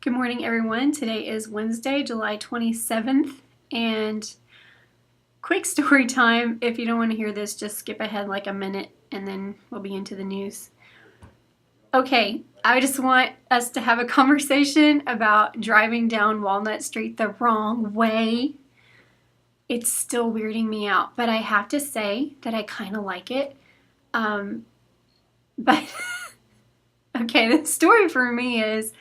Good morning, everyone. Today is Wednesday, July 27th, and quick story time. If you don't want to hear this, just skip ahead like a minute and then we'll be into the news. Okay, I just want us to have a conversation about driving down Walnut Street the wrong way. It's still weirding me out, but I have to say that I kind of like it. But okay, the story for me is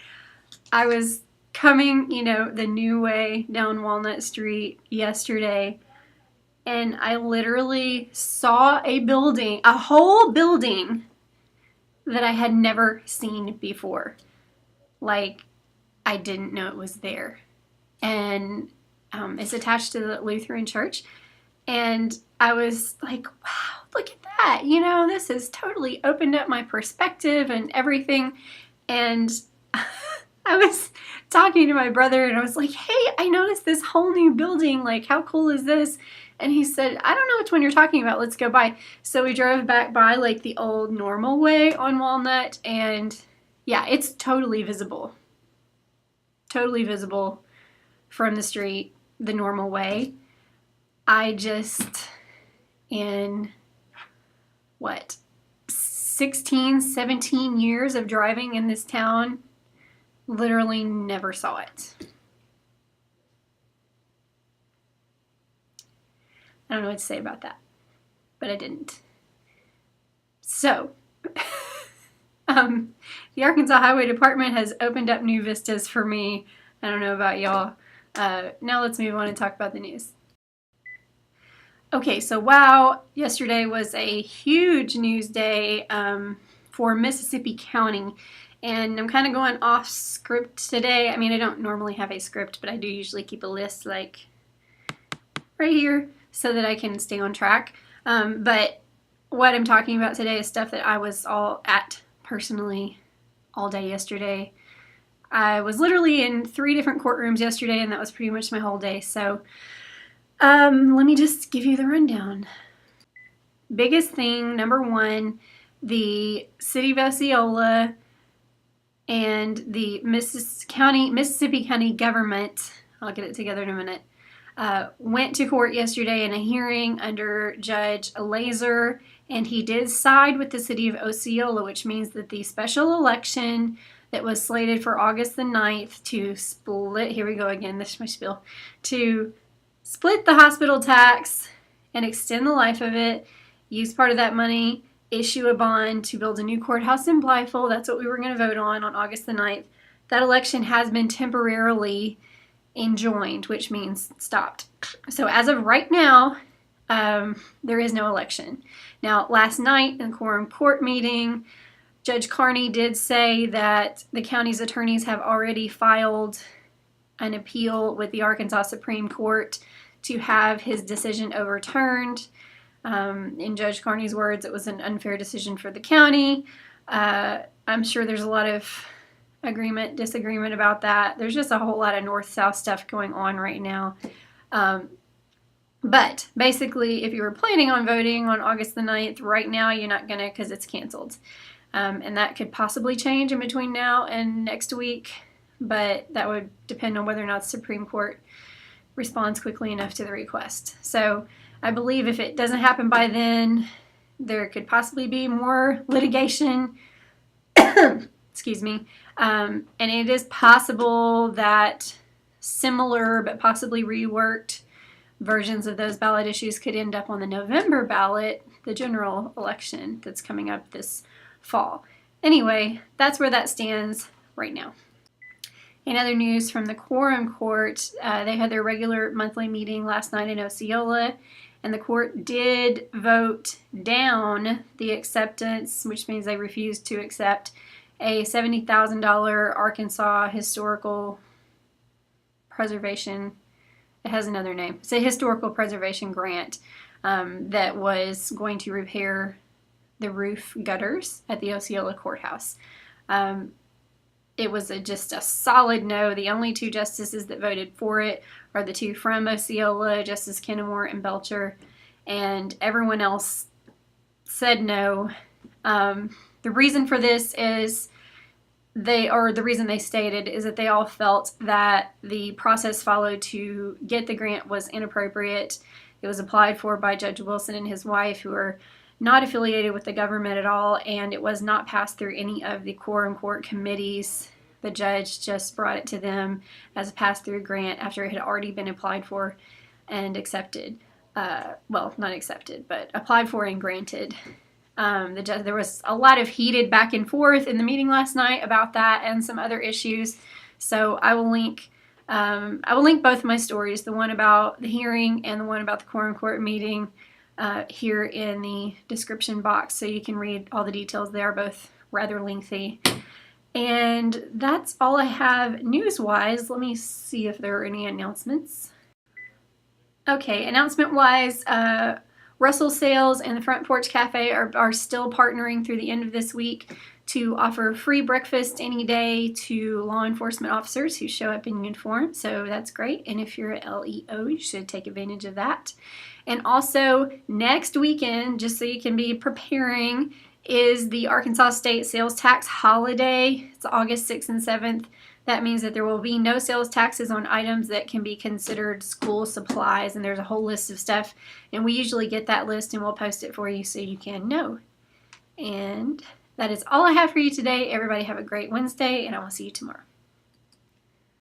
I was coming, the new way down Walnut Street yesterday, and I literally saw a whole building that I had never seen before. Like, I didn't know it was there. And it's attached to the Lutheran church. And I was like, wow, look at that. This has totally opened up my perspective and everything. And I was talking to my brother and I was like, hey, I noticed this whole new building. Like, how cool is this? And he said, I don't know which one you're talking about. Let's go by. So we drove back by like the old normal way on Walnut. And yeah, it's totally visible. Totally visible from the street, the normal way. I just, in 16, 17 years of driving in this town, literally never saw it. I don't know what to say about that, but I didn't. So, the Arkansas Highway Department has opened up new vistas for me. I don't know about y'all. Now let's move on and talk about the news. Okay, so wow, yesterday was a huge news day for Mississippi County. And I'm kind of going off script today. I mean, I don't normally have a script, but I do usually keep a list like right here so that I can stay on track. But what I'm talking about today is stuff that I was all at personally all day yesterday. I was literally in 3 different courtrooms yesterday, and that was pretty much my whole day. So let me just give you the rundown. Biggest thing, number 1, the city of Osceola and the Mississippi County government, I'll get it together in a minute, went to court yesterday in a hearing under Judge Laser, and he did side with the city of Osceola, which means that the special election that was slated for August the 9th to split, here we go again, this is my spiel, to split the hospital tax and extend the life of it, use part of that money, issue a bond to build a new courthouse in Blytheville. That's what we were going to vote on August the 9th. That election has been temporarily enjoined, which means stopped. So as of right now, there is no election. Now, last night in the quorum court meeting, Judge Carney did say that the county's attorneys have already filed an appeal with the Arkansas Supreme Court to have his decision overturned. In Judge Carney's words, it was an unfair decision for the county. I'm sure there's a lot of disagreement about that. There's just a whole lot of north-south stuff going on right now. But basically, if you were planning on voting on August the 9th, right now you're not going to because it's canceled. And that could possibly change in between now and next week, but that would depend on whether or not the Supreme Court responds quickly enough to the request. So I believe if it doesn't happen by then, there could possibly be more litigation. Excuse me. And it is possible that similar but possibly reworked versions of those ballot issues could end up on the November ballot, the general election that's coming up this fall. Anyway, that's where that stands right now. In other news from the quorum court, they had their regular monthly meeting last night in Osceola, and the court did vote down the acceptance, which means they refused to accept a $70,000 Arkansas historical preservation. It has another name. It's a historical preservation grant that was going to repair the roof gutters at the Osceola courthouse. It was just a solid no. The only 2 justices that voted for it are the 2 from Osceola, Justice Kennemore and Belcher, and everyone else said no. The reason for this is the reason they stated is that they all felt that the process followed to get the grant was inappropriate. It was applied for by Judge Wilson and his wife, who are not affiliated with the government at all, and it was not passed through any of the quorum court committees. The judge just brought it to them as a pass-through grant after it had already been applied for and accepted. Well, not accepted, but applied for and granted. There was a lot of heated back and forth in the meeting last night about that and some other issues. So I will link both my stories, the one about the hearing and the one about the quorum court meeting, here in the description box, so you can read all the details. They are both rather lengthy. And that's all I have news-wise. Let me see if there are any announcements. Okay, announcement-wise, Russell Sales and the Front Porch Cafe are still partnering through the end of this week to offer free breakfast any day to law enforcement officers who show up in uniform. So that's great. And if you're a LEO, you should take advantage of that. And also next weekend, just so you can be preparing, is the Arkansas State Sales Tax Holiday. It's August 6th and 7th. That means that there will be no sales taxes on items that can be considered school supplies, and there's a whole list of stuff, and we usually get that list and we'll post it for you so you can know. And that is all I have for you today. Everybody have a great Wednesday, and I will see you tomorrow.